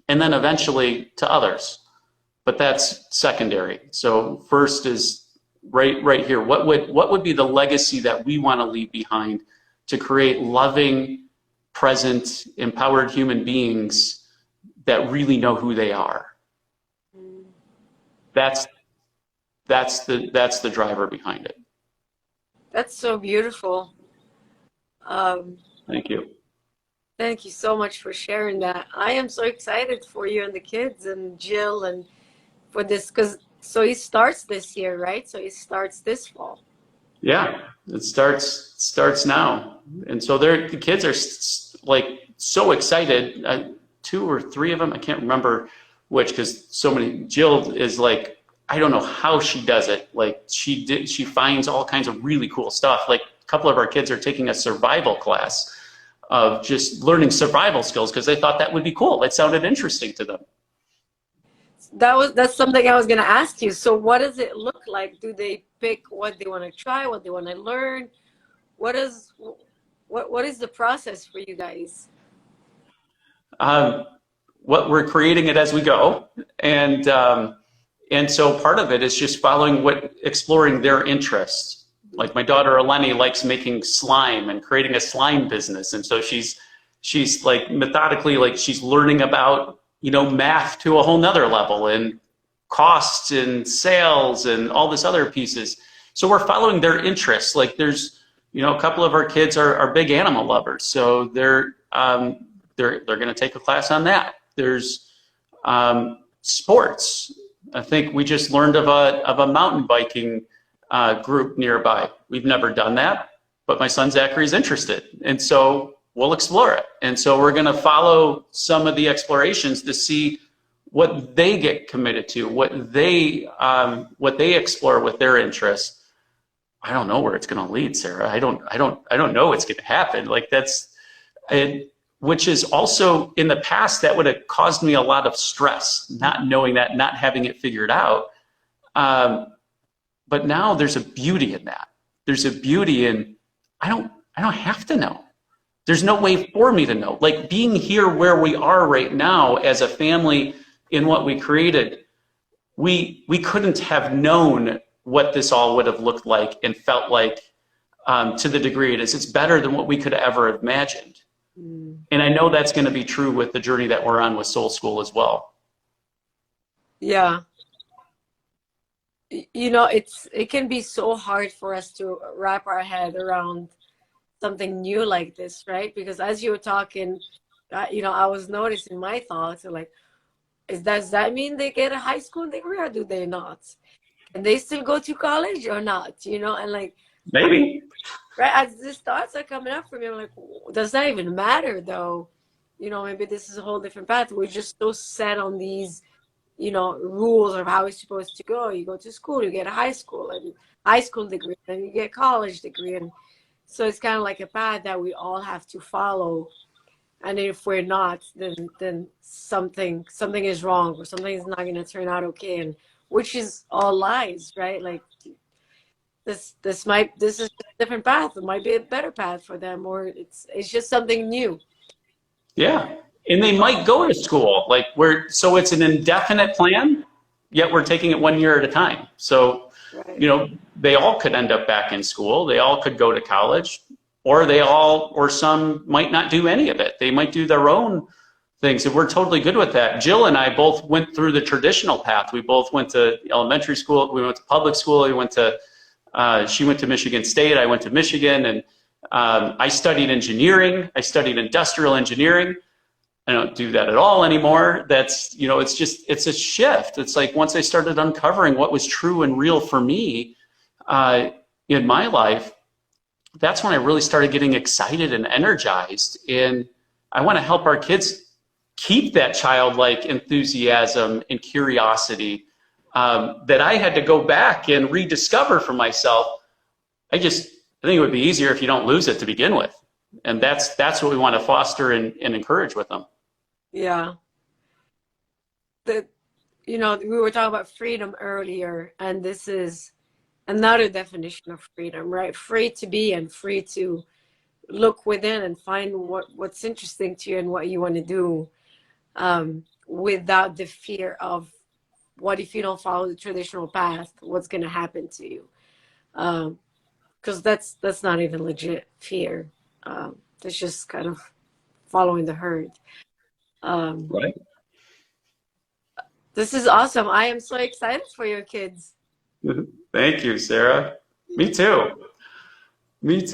And then eventually to others. But that's secondary. So first is right here. What would be the legacy that we want to leave behind to create loving, present, empowered human beings that really know who they are? That's the driver behind it. That's so beautiful. Thank you. Thank you so much for sharing that. I am so excited for you and the kids and Jill and for this, so he starts this year, right? So he starts this fall. Yeah, it starts now. And so the kids are like so excited. 2 or 3 of them, I can't remember which, because so many. Jill is like, I don't know how she does it. Like she finds all kinds of really cool stuff. Like a couple of our kids are taking a survival class of just learning survival skills because they thought that would be cool. It sounded interesting to them. That's something I was going to ask you. So what does it look like? Do they pick what they want to try, what they want to learn? What is the process for you guys? What we're creating it as we go, and so part of it is just exploring their interests. Like my daughter Adnani likes making slime and creating a slime business, and so she's like methodically, like she's learning about math to a whole nother level and costs and sales and all this other pieces. So we're following their interests. Like there's, a couple of our kids are big animal lovers. So they're going to take a class on that. There's sports. I think we just learned of a mountain biking group nearby. We've never done that, but my son Zachary is interested. And so we'll explore it. And so we're going to follow some of the explorations to see what they get committed to, what they explore with their interests. I don't know where it's going to lead, Sarah. I don't know what's going to happen. Like which is also in the past that would have caused me a lot of stress, not knowing that, not having it figured out. But now there's a beauty in that. There's a beauty in I don't have to know. There's no way for me to know. Like being here where we are right now as a family in what we created, we couldn't have known what this all would have looked like and felt like to the degree it is. It's better than what we could ever have imagined. And I know that's going to be true with the journey that we're on with Soul School as well. Yeah. You know, it can be so hard for us to wrap our head around something new like this, right? Because as you were talking, you know, I was noticing my thoughts are like, does that mean they get a high school degree or do they not? And they still go to college or not? You know, and like maybe. Right, as these thoughts are coming up for me, I'm like, does that even matter though? You know, maybe this is a whole different path. We're just so set on these, you know, rules of how it's supposed to go. You go to school, you get a high school degree, and you get a college degree. And so it's kind of like a path that we all have to follow. And if we're not, then something is wrong or something is not going to turn out okay. And which is all lies, right? Like this is a different path. It might be a better path for them, or it's just something new. Yeah. And they might go to school, like so it's an indefinite plan, yet we're taking it 1 year at a time. So, right. You know, they all could end up back in school. They all could go to college, or some might not do any of it. They might do their own things. And we're totally good with that. Jill and I both went through the traditional path. We both went to elementary school. We went to public school. She went to Michigan State. I went to Michigan, and I studied engineering. I studied industrial engineering. I don't do that at all anymore. That's, you know, it's a shift. It's like once I started uncovering what was true and real for me in my life, that's when I really started getting excited and energized. And I want to help our kids keep that childlike enthusiasm and curiosity that I had to go back and rediscover for myself. I think it would be easier if you don't lose it to begin with. And that's what we want to foster and encourage with them. Yeah. You know, we were talking about freedom earlier, and this is another definition of freedom, right? Free to be and free to look within and find what's interesting to you and what you want to do, without the fear of what if you don't follow the traditional path, what's going to happen to you? Because that's not even legit fear. It's just kind of following the herd. Right. This is awesome. I am so excited for your kids. Thank you, Sarah. Me too. We're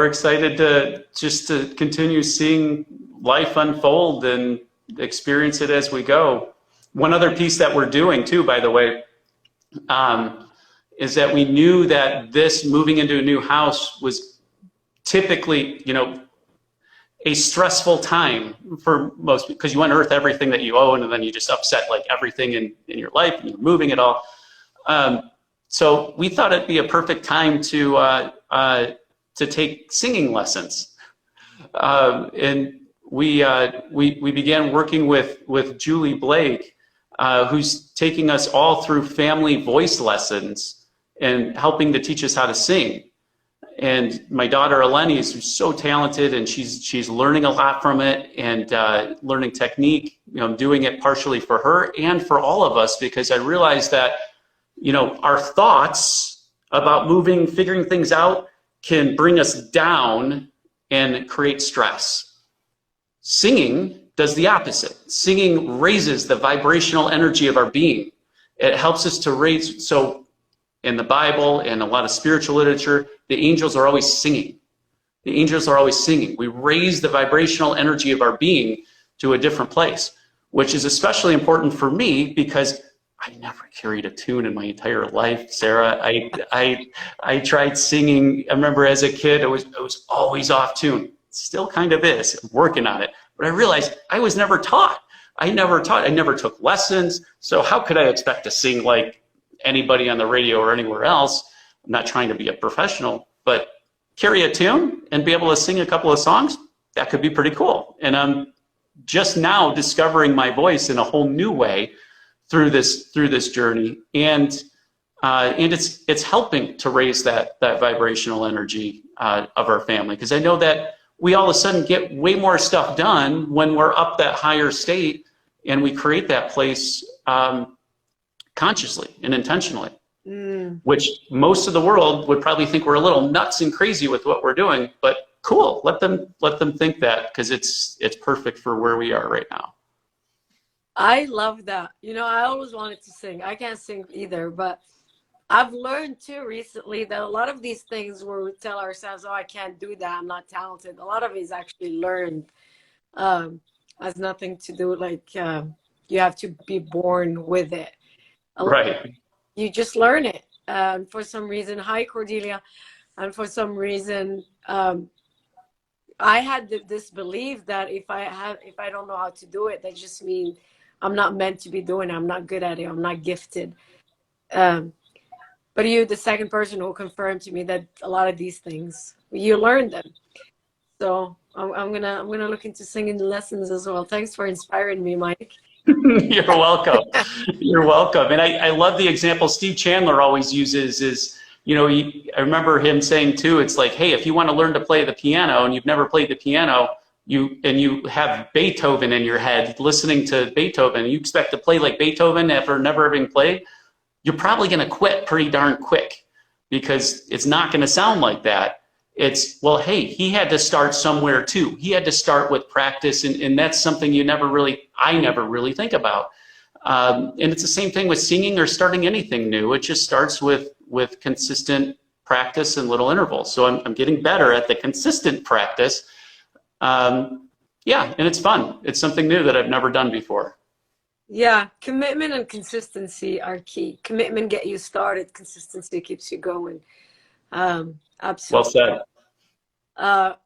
excited to continue seeing life unfold and experience it as we go. One other piece that we're doing too, by the way, is that we knew that this moving into a new house was typically, you know, a stressful time for most, because you unearth everything that you own and then you just upset like everything in your life and you're moving it all. So we thought it'd be a perfect time to take singing lessons. And we began working with Julie Blake, who's taking us all through family voice lessons and helping to teach us how to sing. And my daughter Adnani is so talented, and she's learning a lot from it and learning technique. You know, I'm doing it partially for her and for all of us, because I realized that, you know, our thoughts about moving, figuring things out can bring us down and create stress. Singing does the opposite. Singing raises the vibrational energy of our being. It helps us to raise, so in the Bible and a lot of spiritual literature, the angels are always singing. The angels are always singing. We raise the vibrational energy of our being to a different place, which is especially important for me because I never carried a tune in my entire life, Sarah. I tried singing. I remember as a kid, it was always off tune. Still kind of is. I'm working on it. But I realized I was never taught. I never took lessons. So how could I expect to sing like anybody on the radio or anywhere else? I'm not trying to be a professional, but carry a tune and be able to sing a couple of songs, that could be pretty cool. And I'm just now discovering my voice in a whole new way through this journey. And And it's helping to raise that vibrational energy of our family, because I know that we all of a sudden get way more stuff done when we're up that higher state, and we create that place consciously and intentionally. Which most of the world would probably think we're a little nuts and crazy with what we're doing, but cool. Let them think that, because it's perfect for where we are right now. I love that. You know, I always wanted to sing. I can't sing either, but I've learned too recently that a lot of these things where we tell ourselves, "Oh, I can't do that. I'm not talented." A lot of it is actually learned. Has nothing to do with like you have to be born with it. Right. You just learn it. For some reason, hi Cordelia, and for some reason, I had this belief that if I don't know how to do it, that just means I'm not meant to be doing it. I'm not good at it. I'm not gifted. But you're the second person who confirmed to me that a lot of these things you learn them. So I'm gonna look into singing lessons as well. Thanks for inspiring me, Mike. You're welcome. You're welcome. And I love the example Steve Chandler always uses is, you know, I remember him saying too, it's like, hey, if you want to learn to play the piano and you've never played the piano, you have Beethoven in your head, listening to Beethoven, you expect to play like Beethoven after never having played, you're probably going to quit pretty darn quick, because it's not going to sound like that. It's, well, hey, he had to start somewhere too. He had to start with practice, and that's something I never really think about. And it's the same thing with singing or starting anything new. It just starts with consistent practice and little intervals. So I'm getting better at the consistent practice. Yeah, and it's fun. It's something new that I've never done before. Yeah, commitment and consistency are key. Commitment get you started. Consistency keeps you going. Absolutely. Well said.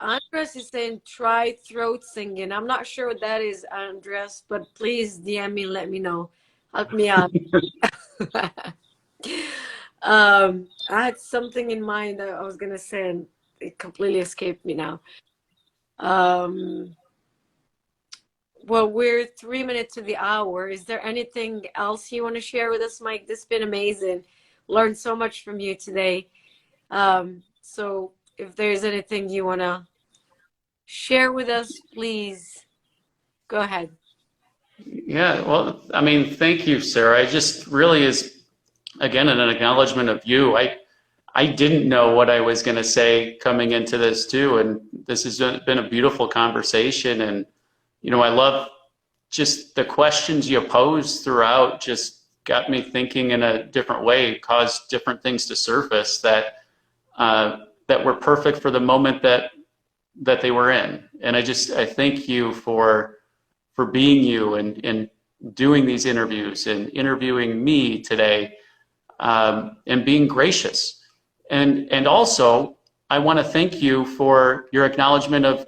Andres is saying try throat singing. I'm not sure what that is, Andres, but please DM me and let me know. Help me out. I had something in mind that I was gonna say, and it completely escaped me now. Well, we're 3 minutes to the hour. Is there anything else you want to share with us, Mike? This has been amazing. Learned so much from you today. So if there's anything you want to share with us, please go ahead. Yeah, well, I mean, thank you, Sarah. I just really is, again, an acknowledgement of you. I didn't know what I was going to say coming into this too, and this has been a beautiful conversation. And you know, I love just the questions you pose throughout. Just got me thinking in a different way, caused different things to surface that were perfect for the moment that they were in. And I thank you for being you and doing these interviews and interviewing me today, and being gracious. And also, I want to thank you for your acknowledgement of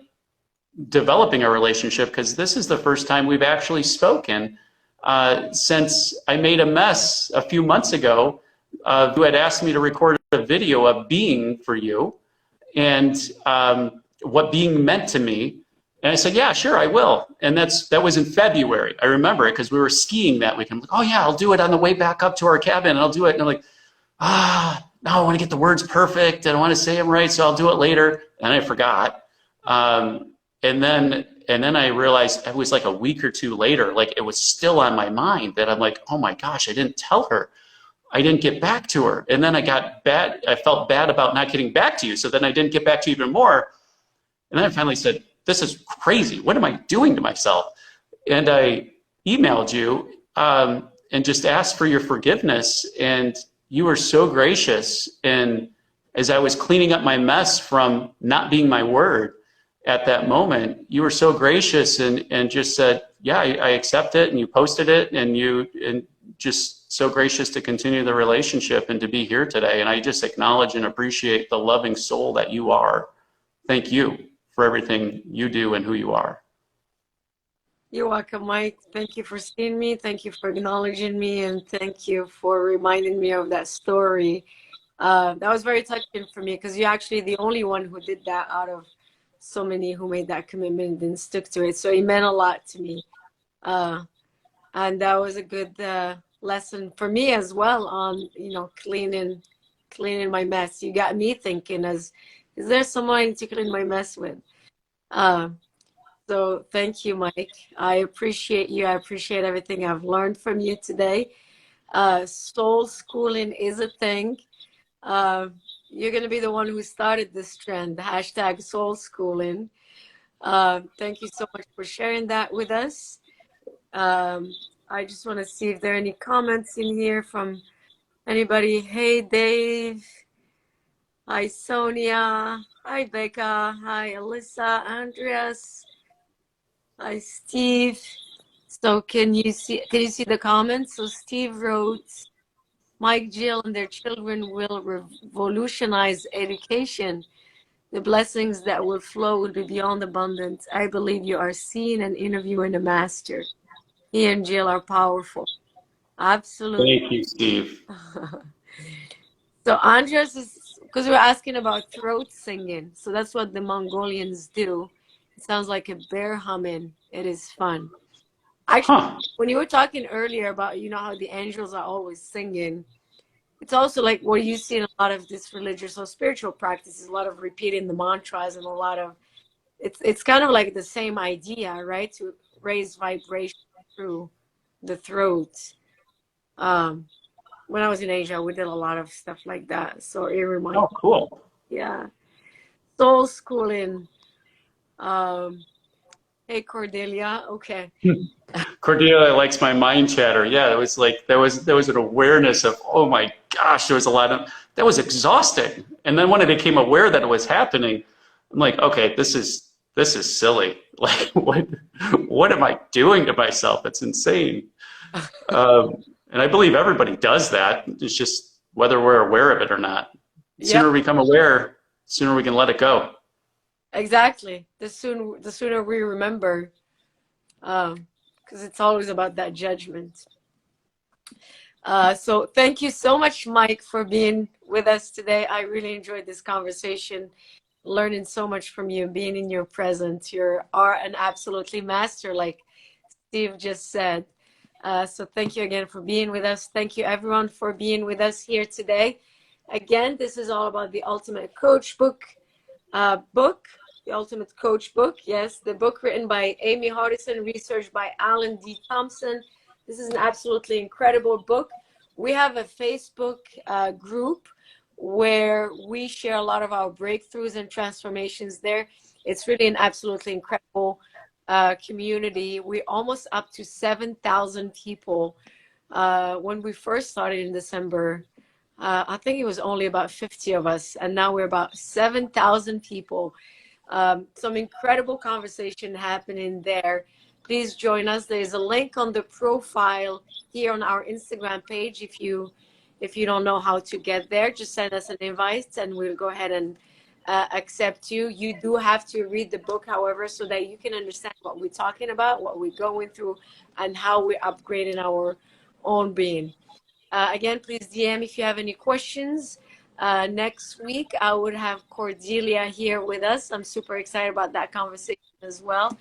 developing a relationship, because this is the first time we've actually spoken since I made a mess a few months ago. Who had asked me to record a video of being for you, and what being meant to me. And I said, yeah, sure, I will. And that was in February. I remember it because we were skiing that weekend. I'm like, oh yeah, I'll do it on the way back up to our cabin, and I'll do it. And I'm like, now I want to get the words perfect, and I want to say them right, so I'll do it later. And I forgot. And then I realized it was like a week or two later, like it was still on my mind, that I'm like, oh my gosh, I didn't tell her. I didn't get back to her. And then I felt bad about not getting back to you. So then I didn't get back to you even more. And then I finally said, this is crazy. What am I doing to myself? And I emailed you and just asked for your forgiveness. And you were so gracious. And as I was cleaning up my mess from not being my word at that moment, you were so gracious and just said, yeah, I accept it. And you posted it, and just so gracious to continue the relationship and to be here today. And I just acknowledge and appreciate the loving soul that you are. Thank you for everything you do and who you are. You're welcome, Mike. Thank you for seeing me. Thank you for acknowledging me. And thank you for reminding me of that story. That was very touching for me, because you're actually the only one who did that out of so many who made that commitment and stuck to it. So it meant a lot to me. And that was a good lesson for me as well on, you know, cleaning my mess. You got me thinking, is there someone I need to clean my mess with? So thank you, Mike. I appreciate you. I appreciate everything I've learned from you today. Soul schooling is a thing. You're going to be the one who started this trend, hashtag soul schooling. Thank you so much for sharing that with us. I just want to see if there are any comments in here from anybody. Hey, Dave. Hi, Sonia. Hi, Becca. Hi, Alyssa, Andreas. Hi, Steve. So can you see the comments? So Steve wrote, Mike, Jill, and their children will revolutionize education. The blessings that will flow will be beyond abundant. I believe you are seeing and interviewing a master. He and Jill are powerful. Absolutely. Thank you, Steve. So Andres is, because we're asking about throat singing. So that's what the Mongolians do. It sounds like a bear humming. It is fun. Actually, when you were talking earlier about, you know, how the angels are always singing, it's also like what you see in a lot of this religious or spiritual practices, a lot of repeating the mantras and a lot of, it's kind of like the same idea, right? To raise vibration through the throat. When I was in Asia, we did a lot of stuff like that. So it reminds me. Oh, cool. Yeah. Soul schooling. Hey, Cordelia. Okay. Cordelia likes my mind chatter. Yeah, it was like there was an awareness of, oh my gosh, there was a lot of that was exhausting. And then when I became aware that it was happening, I'm like, okay, this is silly. Like what am I doing to myself? It's insane. And I believe everybody does that. It's just whether we're aware of it or not. The sooner we become aware, the sooner we can let it go. Exactly. The sooner we remember, because it's always about that judgment. So thank you so much, Mike, for being with us today. I really enjoyed this conversation, learning so much from you, being in your presence. You are an absolutely master, like Steve just said. So thank you again for being with us. Thank you, everyone, for being with us here today. Again, this is all about the Ultimate Coach book. The Ultimate Coach book. Yes, the book written by Amy Hardison, researched by Alan D. Thompson. This is an absolutely incredible book. We have a Facebook group where we share a lot of our breakthroughs and transformations there. It's really an absolutely incredible community. We're almost up to 7,000 people. When we first started in December, I think it was only about 50 of us, and now we're about 7,000 people. Some incredible conversation happening there. Please join us. There's a link on the profile here on our Instagram page. If you don't know how to get there, just send us an invite and we'll go ahead and accept you. You do have to read the book, however, so that you can understand what we're talking about, what we're going through, and how we're upgrading our own being. Again, please DM if you have any questions. Next week, I would have Cordelia here with us. I'm super excited about that conversation as well.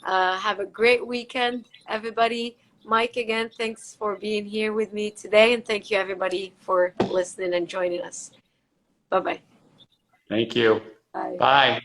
Have a great weekend, everybody. Mike, again, thanks for being here with me today. And thank you, everybody, for listening and joining us. Bye-bye. Thank you. Bye. Bye.